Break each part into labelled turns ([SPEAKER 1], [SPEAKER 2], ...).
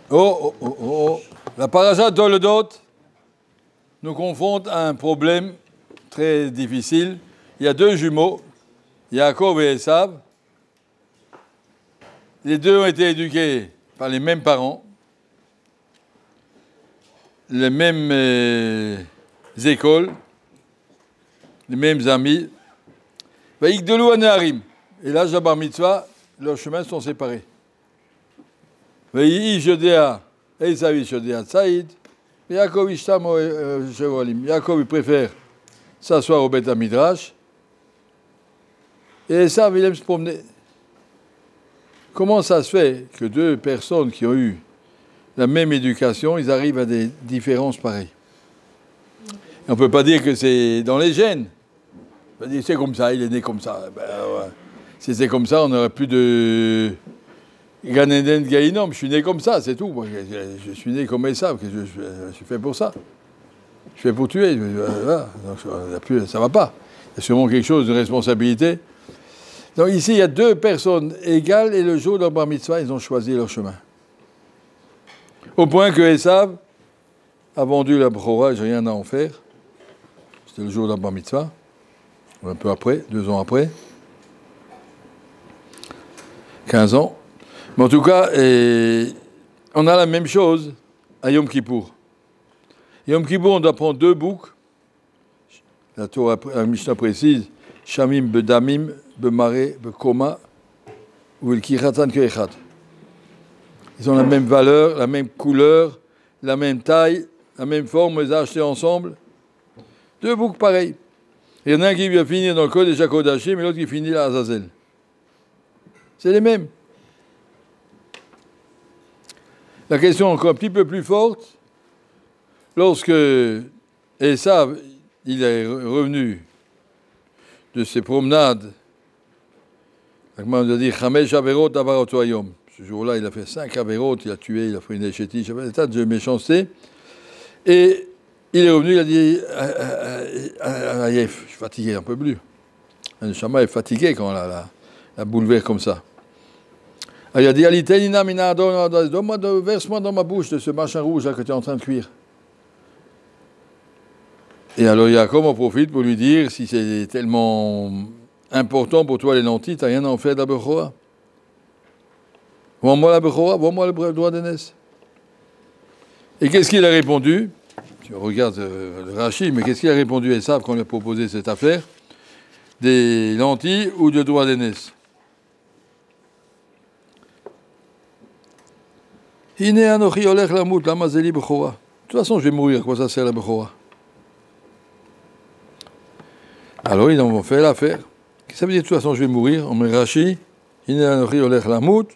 [SPEAKER 1] Oh. La paracha de Toledot nous confronte à un problème très difficile. Il y a deux jumeaux, Yaakov et Esav. Les deux ont été éduqués par les mêmes parents, les mêmes écoles, les mêmes amis. Vaïkdelou Anaharim. Et l'âge de la bar mitzvah, leurs chemins sont séparés. Vaïish Yodéa, Esav Ish Yodéa Tsaïd, Yaakov Ishtam Shevolim. Yaakov il préfère s'asseoir au Beth Midrash, et Esav il aime se promener. Comment ça se fait que deux personnes qui ont eu la même éducation, ils arrivent à des différences pareilles? Et on ne peut pas dire que c'est dans les gènes. On peut dire c'est comme ça, il est né comme ça. Ben, ouais. Si c'est comme ça, on n'aurait plus de Gan Eden Gaïnom. Je suis né comme ça, c'est tout. Moi, je suis né comme Esav. Je suis fait pour ça. Je suis fait pour tuer. Voilà. Donc, ça ne va pas. Il y a sûrement quelque chose de responsabilité. Donc ici, il y a deux personnes égales et le jour de leur bar mitzvah, ils ont choisi leur chemin. Au point que Esav a vendu la Bechora, j'ai rien à en faire. C'était le jour de leur bar mitzvah, un peu après, 2 ans après. 15 ans. Mais en tout cas, on a la même chose à Yom Kippour. Yom Kippour, on doit prendre 2 boucs. La Torah, la Mishnah précise, Shamim bedamim bemare bekoma ou el kichatan keichat. Ils ont la même valeur, la même couleur, la même taille, la même forme, on les a achetés ensemble. 2 boucs pareils. Il y en a un qui va finir dans le Kodesh HaKodashim et l'autre qui finit à Azazel. C'est les mêmes. La question encore un petit peu plus forte, lorsque Esav, il est revenu de ses promenades, on a dit Chamesh Averot Avaroto Ayom. Ce jour-là, il a fait 5 Averot, il a tué, il a fait une échétie, des tas de méchanceté. Et il est revenu, il a dit Ayef, je suis fatigué, un peu plus. Un Shama est fatigué quand la boule verte comme ça. Alors, il a dit Alitenina Mina donne-moi verse-moi dans ma bouche de ce machin rouge là que tu es en train de cuire. Et alors Yaakov en profite pour lui dire, si c'est tellement important pour toi les lentilles, tu n'as rien à en faire de la Bechora. Vends-moi la Bechora, vends-moi le droit d'aînesse. Et qu'est-ce qu'il a répondu? Tu regardes le Rashi, mais qu'est-ce qu'il a répondu Esav quand on lui a proposé cette affaire? Des lentilles ou de droit d'aînesse? Hine anochi olech lamut, lama zeli Bechora. De toute façon, je vais mourir, à quoi ça sert la Bechora? Alors ils ont fait l'affaire. Qu'est-ce que ça veut dire de toute façon je vais mourir? On me Rashi, il a un riolech lamout.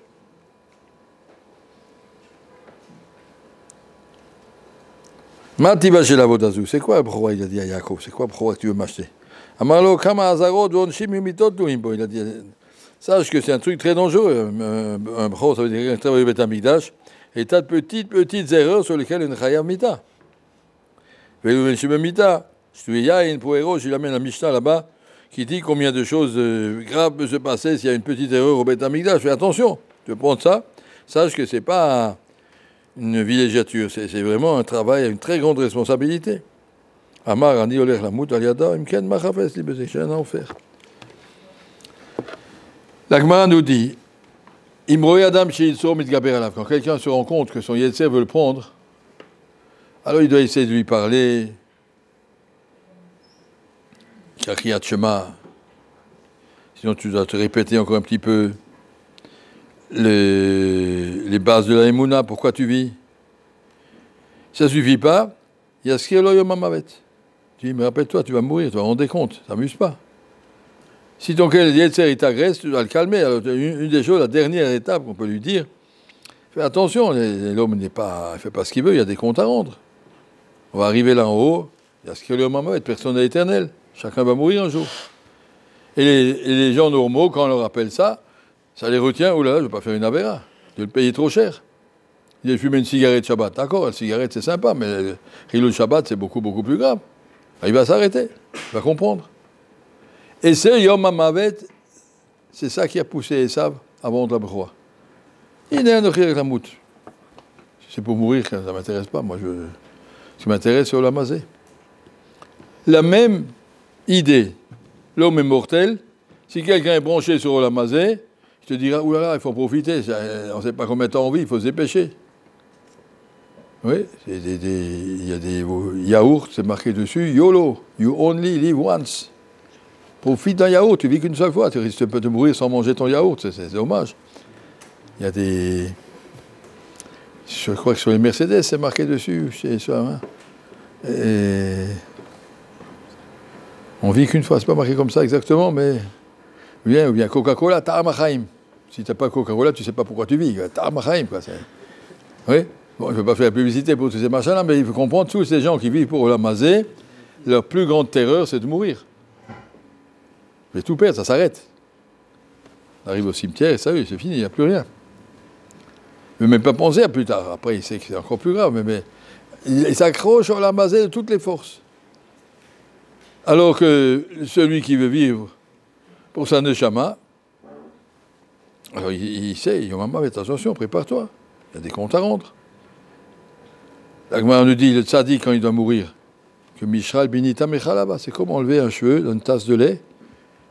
[SPEAKER 1] Matiba chez la Vodazou. C'est quoi le Bechora? Il a dit à Yaakov. C'est quoi le Bechora que tu veux m'acheter? Amarlo kama azarot vonshim imitot luimbo. Il a dit, sache que c'est un truc très dangereux. Un Bechora, ça veut dire un travail au Beth Amikdash. Et tas de petites erreurs sur lesquelles une chayav mita. Velu venshim mita. Il y a une poéro, je l'amène à Mishnah là-bas, qui dit combien de choses graves peuvent se passer s'il y a une petite erreur au Beth Amikdash. Fais attention, tu veux prendre ça, sache que ce n'est pas une villégiature, c'est vraiment un travail à une très grande responsabilité. Amar ani oler la mout aliada, imken machafes li bezeh, j'ai un enfer. La Gemara nous dit, imroy adam sheilso mitgaber alav, quand quelqu'un se rend compte que son yetzer veut le prendre, alors il doit essayer de lui parler. Kriyat Shema. Sinon, tu dois te répéter encore un petit peu les bases de la Emouna, pourquoi tu vis. Ça ne suffit pas. Il y a ce qui est l'oyom amavet. Tu dis, mais rappelle-toi, tu vas mourir, tu vas rendre compte, ça m'amuse pas. Si ton yetzer il t'agresse, tu dois le calmer. Alors, une des choses, la dernière étape qu'on peut lui dire, fais attention, l'homme ne fait pas ce qu'il veut, il y a des comptes à rendre. On va arriver là en haut, il y a ce qui est l'oyom amavet, personne n'est éternel. Chacun va mourir un jour. Et les gens normaux, quand on leur rappelle ça, ça les retient. Oh là là, je ne vais pas faire une avéra. Je vais le payer trop cher. Il a fumé une cigarette Shabbat. D'accord, la cigarette c'est sympa, mais le Shabbat c'est beaucoup, beaucoup plus grave. Il va s'arrêter. Il va comprendre. Et ce Yom HaMavet, c'est ça qui a poussé Esav à vendre la Bechora. Il est un Ochir Lamut. C'est pour mourir, ça ne m'intéresse pas. Moi, ce qui m'intéresse, c'est Olam Hazé. La même idée, l'homme est mortel. Si quelqu'un est branché sur Olam Hazé, je te dirais, oulala, il faut profiter. On ne sait pas combien de temps on vit, il faut se dépêcher. Oui, il y a des yaourts, c'est marqué dessus, YOLO, you only live once. Profite d'un yaourt, tu vis qu'une seule fois, tu risques de mourir sans manger ton yaourt, c'est dommage. Il y a des... Je crois que sur les Mercedes, c'est marqué dessus, c'est ça. Hein. Et... On vit qu'une fois, c'est pas marqué comme ça exactement, mais... Ou bien Coca-Cola, Ta'am HaChaim. Si tu n'as pas Coca-Cola, tu ne sais pas pourquoi tu vis. Ta'am HaChaim, quoi. Oui. Bon, je ne veux pas faire la publicité pour tous ces machins-là, mais il faut comprendre, tous ces gens qui vivent pour Olam Hazé, leur plus grande terreur, c'est de mourir. Mais tout perdre, ça s'arrête. On arrive au cimetière et ça y est, c'est fini, il n'y a plus rien. Ne même pas penser à plus tard. Après, il sait que c'est encore plus grave, mais il s'accroche à Olam Hazé de toutes les forces. Alors que celui qui veut vivre pour sa neshama, alors il sait, il dit, maman, fais attention, prépare-toi. Il y a des comptes à rendre. La Gemara nous dit, le tzaddik, quand il doit mourir, que Mishral binita mechalaba, c'est comme enlever un cheveu dans une tasse de lait,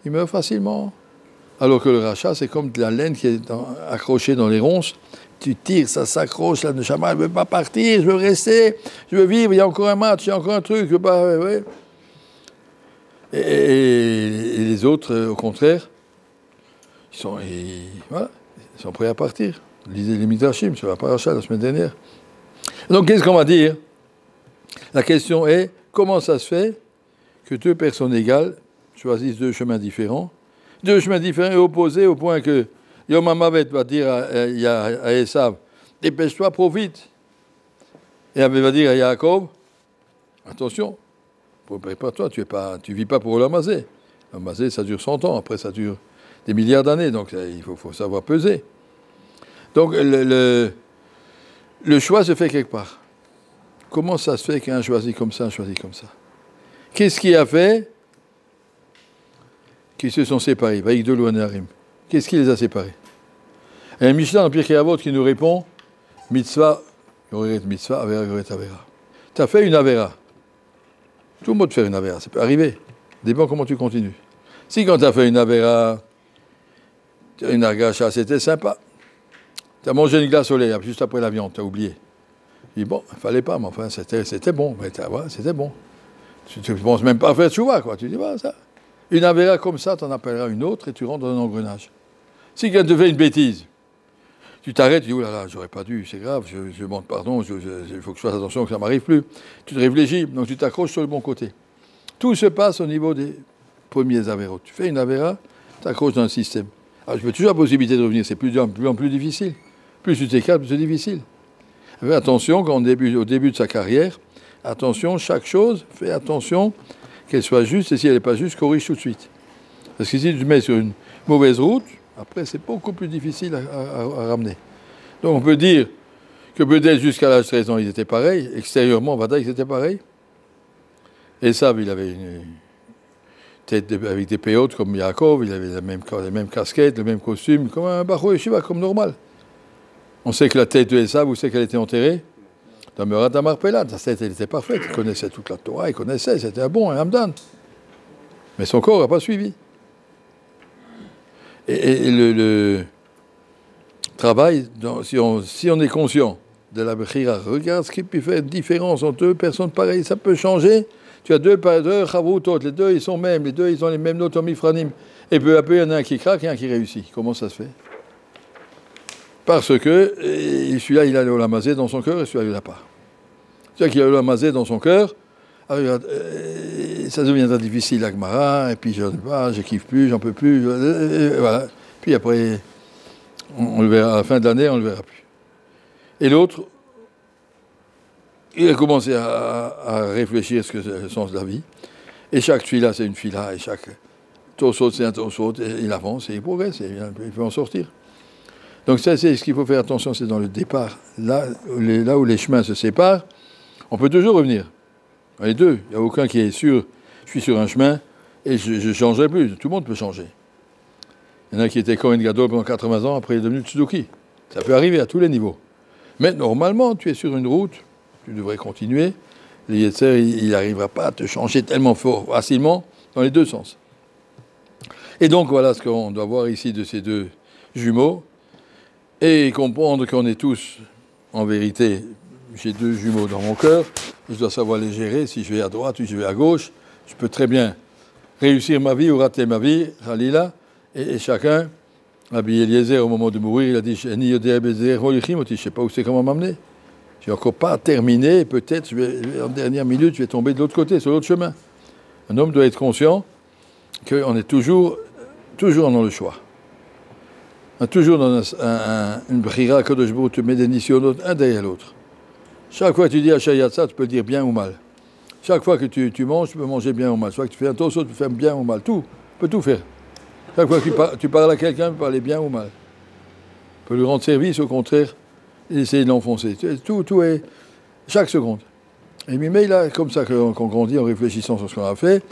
[SPEAKER 1] il meurt facilement. Alors que le rachat, c'est comme de la laine qui est accrochée dans les ronces, tu tires, ça s'accroche, la neshama, elle ne veut pas partir, je veux rester, je veux vivre, il y a encore un match, il y a encore un truc, je veux pas... Ouais. Et les autres, au contraire, ils sont prêts à partir. Lisez les Midrashim sur la paracha la semaine dernière. Donc, qu'est-ce qu'on va dire? La question est, comment ça se fait que deux personnes égales choisissent deux chemins différents et opposés au point que Yom HaMavet va dire à Esav, dépêche-toi, profite. Et Abel va dire à Yaakov, attention, prépare-toi, tu vis pas pour Olam Hazé. Olam Hazé, ça dure 100 ans, après ça dure des milliards d'années, donc il faut savoir peser. Donc le choix se fait quelque part. Comment ça se fait qu'un choisit comme ça, un choisit comme ça? Qu'est-ce qui a fait qu'ils se sont séparés? Qu'est-ce qui les a séparés? Il y a un Mishnah dans Pirkei Avot qui nous répond, mitzvah, mitzvah, avera, avera. Tu as fait une avera. Tout le monde fait une avera, ça peut arriver. Dépend comment tu continues. Si quand tu as fait une avera, une argacha, c'était sympa. Tu as mangé une glace au lait juste après la viande, tu as oublié. Je dis bon, il ne fallait pas, mais enfin, c'était bon. C'était bon. Tu ne penses même pas à faire tchouva, quoi. Tu dis, bah, ça. Une avera comme ça, tu en appelleras une autre et tu rentres dans un engrenage. Si quelqu'un te fait une bêtise, tu t'arrêtes, tu dis, oh là là, j'aurais pas dû, c'est grave, je demande pardon, il faut que je fasse attention que ça ne m'arrive plus. Tu te réfléchis, donc tu t'accroches sur le bon côté. Tout se passe au niveau des premiers avéros. Tu fais une avéra, tu t'accroches dans un système. Alors, je peux toujours la possibilité de revenir, c'est plus en plus difficile. Plus tu t'écartes, plus c'est difficile. Fais attention, au début de sa carrière, attention, chaque chose, fais attention qu'elle soit juste, et si elle n'est pas juste, corrige tout de suite. Parce que si tu te mets sur une mauvaise route, après c'est beaucoup plus difficile à ramener. Donc on peut dire que peut-être jusqu'à l'âge de 13 ans, ils étaient pareils, extérieurement, Vada, ils étaient pareils. Et ça, il avait une tête avec des péotes comme Yaakov, il avait les mêmes casquettes, le même costume, comme un Bachou Yeshiva, comme normal. On sait que la tête de Esav, où c'est qu'elle était enterrée? Dans Merat Amarpela, sa tête, elle était parfaite, il connaissait toute la Torah, il connaissait, c'était un bon, un Hamdan. Mais son corps n'a pas suivi. Et le travail, si on est conscient de la Bechira, regarde ce qui peut faire une différence entre deux personnes pareilles, ça peut changer. Tu as deux chavrutot, les deux ils sont mêmes, les deux ils ont les mêmes notes en mifranim. Et peu à peu, il y en a un qui craque et un qui réussit. Comment ça se fait? Parce que celui-là, il a le Olam Hazé dans son cœur et celui-là, il ne l'a pas. Celui qui a le Olam Hazé dans son cœur, ça deviendra difficile à Gemara, et puis je ne kiffe plus, j'en peux plus, voilà. Puis après, on le verra, à la fin de l'année, on ne le verra plus. Et l'autre, il a commencé à réfléchir à ce que c'est le sens de la vie. Et chaque fila, c'est une fila, et chaque torso, c'est un torso, et il avance, et il progresse, et il peut en sortir. Donc ça, c'est ce qu'il faut faire attention, c'est dans le départ. Là où les chemins se séparent, on peut toujours revenir. Les deux, il n'y a aucun qui est sûr, je suis sur un chemin, et je ne changerai plus. Tout le monde peut changer. Il y en a qui étaient Kohen Gadol pendant 80 ans, après il est devenu Tsuduki. Ça peut arriver à tous les niveaux. Mais normalement, tu es sur une route, tu devrais continuer. Le Yetzer, il n'arrivera pas à te changer tellement fort, facilement, dans les deux sens. Et donc, voilà ce qu'on doit voir ici de ces deux jumeaux. Et comprendre qu'on est tous, en vérité, j'ai deux jumeaux dans mon cœur. Je dois savoir les gérer. Si je vais à droite ou je vais à gauche, je peux très bien réussir ma vie ou rater ma vie, Khalila. Et chacun, Rabbi Eliezer, au moment de mourir, il a dit « Je ne sais pas où c'est, comment m'amener. Je n'ai encore pas terminé. Peut-être, en dernière minute, je vais tomber de l'autre côté, sur l'autre chemin. » Un homme doit être conscient qu'on est toujours dans le choix. On est toujours dans une brira, Kadosh Baruch Hu te met des nisyonos un derrière l'autre. Chaque fois que tu dis Hashayatsa, tu peux le dire bien ou mal. Chaque fois que tu manges, tu peux manger bien ou mal. Chaque fois que tu fais un toast, tu peux faire bien ou mal. Tout, tu peux tout faire. Chaque fois que tu parles à quelqu'un, tu peux parler bien ou mal. Tu peux lui rendre service, au contraire, et essayer de l'enfoncer. Tout est chaque seconde. Et mais là, comme ça qu'on grandit en réfléchissant sur ce qu'on a fait,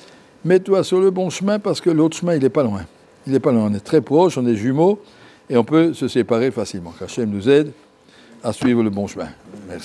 [SPEAKER 1] mets-toi sur le bon chemin parce que l'autre chemin, il n'est pas loin. Il n'est pas loin. On est très proches, on est jumeaux et on peut se séparer facilement. Qu'Hachem nous aide à suivre le bon chemin. Merci.